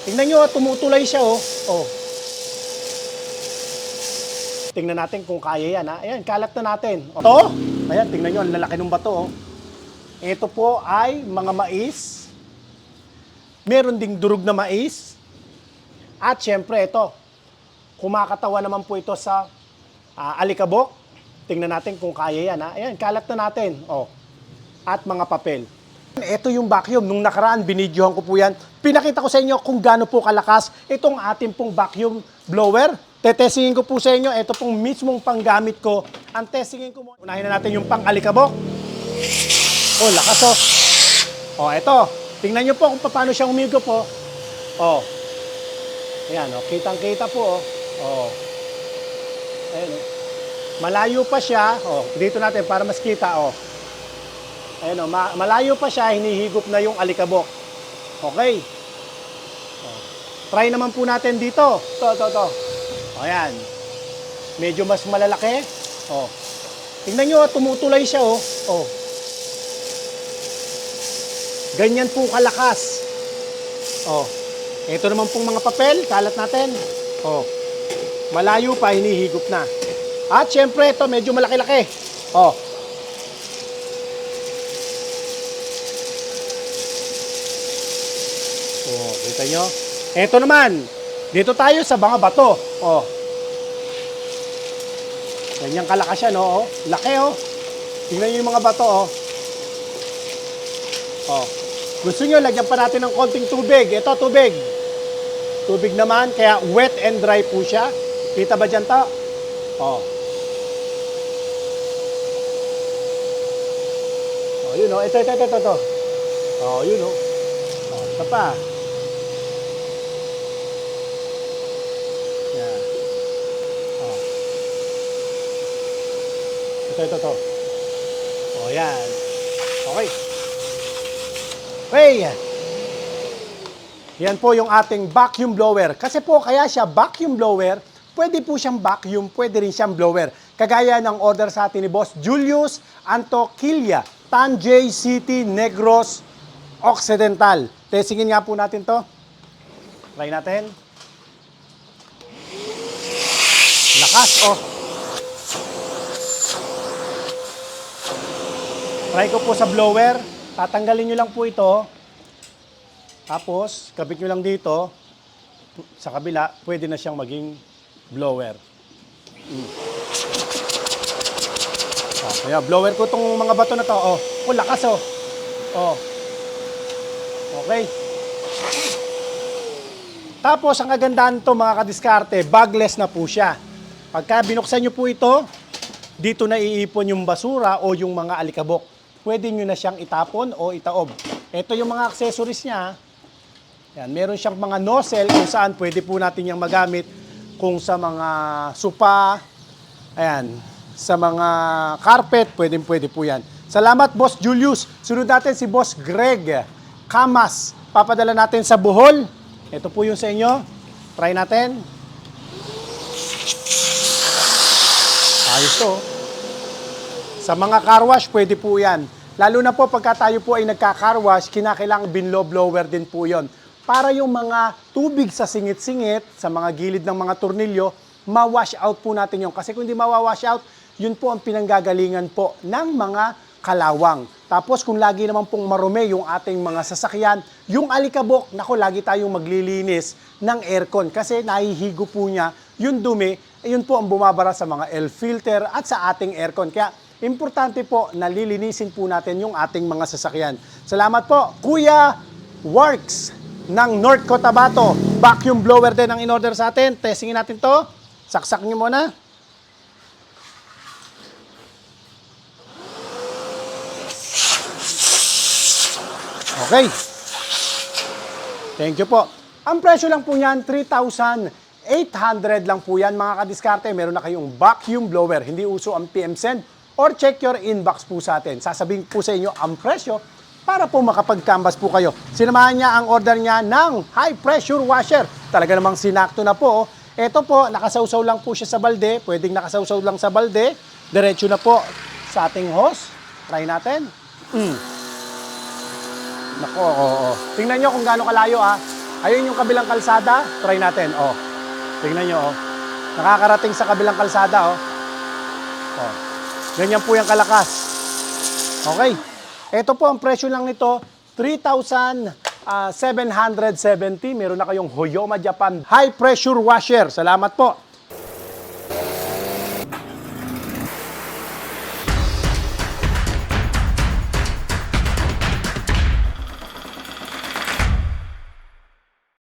Tingnan nyo, tumutulay siya, oh. Oh. Tingnan natin kung kaya yan, ha. Ayan, kalat na natin. Ito, ayan, tingnan nyo, ang lalaki ng bato, oh. Ito po ay mga mais. Meron ding durog na mais. At syempre, ito, kumakatawa naman po ito sa alikabok. Tingnan natin kung kaya yan, ha. Ayan, kalat na natin, oh. At mga papel. Ito yung vacuum. Nung nakaraan, binidyohan ko po yan. Pinakita ko sa inyo kung gaano po kalakas itong ating pong vacuum blower. Tetestingin ko po sa inyo, ito pong mismong panggamit ko. Ang testingin ko muna. Unahin na natin yung pang-alikabok. Oh, lakas oh. Oh, ito. Tingnan nyo po kung paano siya humigop po. Oh. Ayan, oh. Kitang-kita po oh. Oh. Ayan oh. Malayo pa siya. Oh, dito natin para mas kita oh. Ayan o, malayo pa siya, hinihigop na yung alikabok. Okay. O, try naman po natin dito. Ito. O, ayan. Medyo mas malalaki. O. Tingnan nyo, tumutulay siya o. O. Ganyan po kalakas. O. Ito naman pong mga papel, kalat natin. O. Malayo pa, hinihigop na. At syempre, ito medyo malaki-laki. O. Oh, kita nyo? Ito naman, dito tayo sa mga bato. Oh. Ganyang kalakas yan, oh. Laki, oh. Tingnan nyo yung mga bato, oh. Oh. Gusto nyo, lagyan pa natin ng konting tubig. Ito, tubig. Tubig naman, kaya wet and dry po siya. Kita ba dyan to? Oh. Oh, yun, oh. Ito. Oh, yun, oh. Oh, ito pa. Yan. Oh. Ito. Oh, yan. Okay. Hey! Yan po yung ating vacuum blower. Kasi po, kaya siya vacuum blower, pwede po siyang vacuum, pwede rin siyang blower. Kagaya ng order sa atin ni Boss Julius Antoquilla, Tanjay City, Negros Occidental. Testingin nga po natin to. Try natin. Lakas, oh. Try ko po sa blower. Tatanggalin nyo lang po ito. Tapos, kabit nyo lang dito. Sa kabila, pwede na siyang maging blower. Oh, kaya blower ko itong mga bato na to. Oh, lakas, oh. Oh. Okay. Tapos, ang kagandahan nito mga kadiskarte, bagless na po siya. Pagka binuksan nyo po ito, dito na iipon yung basura o yung mga alikabok. Pwede nyo na siyang itapon o itaob. Ito yung mga accessories niya. Yan, meron siyang mga nozzle kung saan pwede po natin yung magamit kung sa mga sopa, ayan, sa mga carpet, pwede po yan. Salamat, Boss Julius. Sunod natin si Boss Greg Camas. Papadala natin sa Bohol. Ito po yung sa inyo. Try natin. Ayos to. Sa mga car wash, pwede po yan. Lalo na po pagka tayo po ay nagka-car wash, kinakailangan binlow blower din po yon. Para yung mga tubig sa singit-singit, sa mga gilid ng mga tornilyo, ma-wash out po natin yon. Kasi kung hindi ma-wash out, yun po ang pinanggagalingan po ng mga kalawang. Tapos kung lagi naman pong marumi yung ating mga sasakyan, yung alikabok, naku, lagi tayong maglilinis ng aircon. Kasi nahihigo po niya yung dumi, yun po ang bumabara sa mga air filter at sa ating aircon. Kaya importante po na lilinisin po natin yung ating mga sasakyan. Salamat po, Kuya Works ng North Cotabato. Vacuum blower din ang in-order sa atin. Testingin natin to. Saksak nyo muna. Okay. Thank you po. Ang presyo lang po niyan, 3,800 lang po yan mga kadiskarte. Meron na kayong vacuum blower. Hindi uso ang PM Send or check your inbox po sa atin. Sasabihin po sa inyo ang presyo para po makapag-canvas po kayo. Sinamahan niya ang order niya ng high pressure washer. Talaga namang sinakto na po. Ito po, nakasawsaw lang po siya sa balde. Pwedeng nakasawsaw lang sa balde. Diretso na po sa ating hose. Try natin. Nako, oo. Tingnan nyo kung gaano kalayo ah. Ayun yung kabilang kalsada. Try natin. Oh. Tingnan nyo, oh. Nakakarating sa kabilang kalsada, oh. Oh. Ganyan po yung kalakas. Okay. Ito po ang presyo lang nito, 3,770. Meron na kayong Hoyoma Japan high pressure washer. Salamat po.